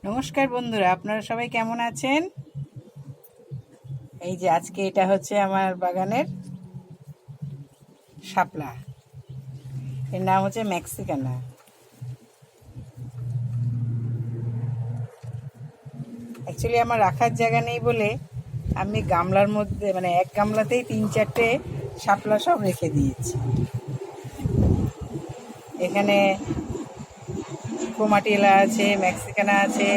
নমস্কার বন্ধুরা, আপনারা সবাই কেমন আছেন? এই যে আজকে এটা হচ্ছে আমার বাগানের শাপলা। এর নাম হচ্ছে মেক্সিকানা। অ্যাকচুয়ালি আমার রাখার জায়গা নেই বলে আমি গামলার মধ্যে মানে এক গামলাতেই 3-4টে শাপলা সব রেখে দিয়েছি। এখানে ক্রোমাটিলা আছে, মেক্সিকানা আছে,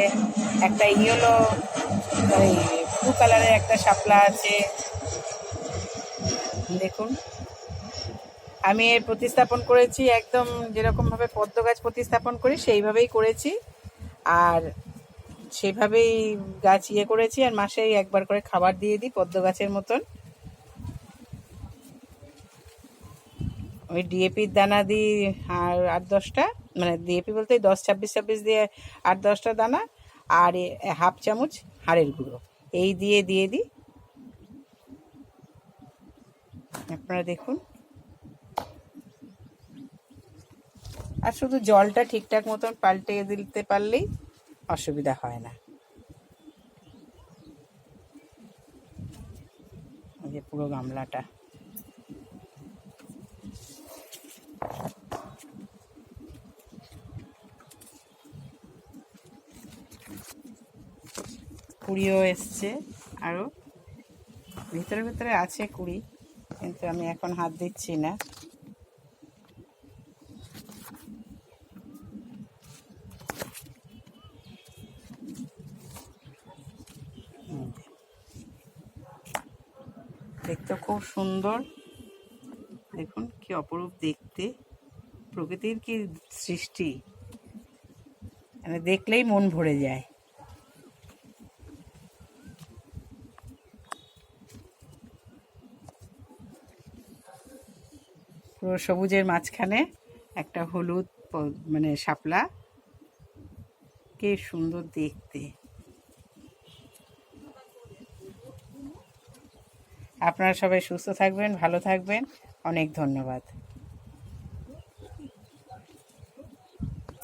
একটা ইয়েলো ব্লু কালারের একটা শাপলা আছে। দেখুন, আমি এর প্রতিস্থাপন করেছি একদম যেরকমভাবে পদ্ম গাছ প্রতিস্থাপন করি সেইভাবেই করেছি। আর সেভাবেই গাছ করেছি, আর মাসেই একবার করে খাবার দিয়ে দিই পদ্ম গাছের মতন। ওই ডিএপির দানা দিই আর 8-10টা, মানে ডিএপি বলতে 10-26-26 দিয়ে 8-10টা দানা, আর হাফ চামচ হাড়ের গুঁড়ো এই দিয়ে দিই। আপনারা দেখুন, আর শুধু জলটা ঠিকঠাক মতন পাল্টে দিতে পারলেই অসুবিধা হয় না। এই যে পুরো গামলাটা। কুড়িও এসছে, আরও ভিতরে ভিতরে আছে কুড়ি, কিন্তু আমি এখন হাত দিচ্ছি না। দেখতে খুব সুন্দর, দেখুন কি অপরূপ দেখতে, প্রকৃতির কি সৃষ্টি, মানে দেখলেই মন ভরে যায়। পুরো সবুজের মাঝখানে একটা হলুদ মানে শাপলা, কি সুন্দর দেখতে। আপনারা সবাই সুস্থ থাকবেন, ভালো থাকবেন। অনেক ধন্যবাদ।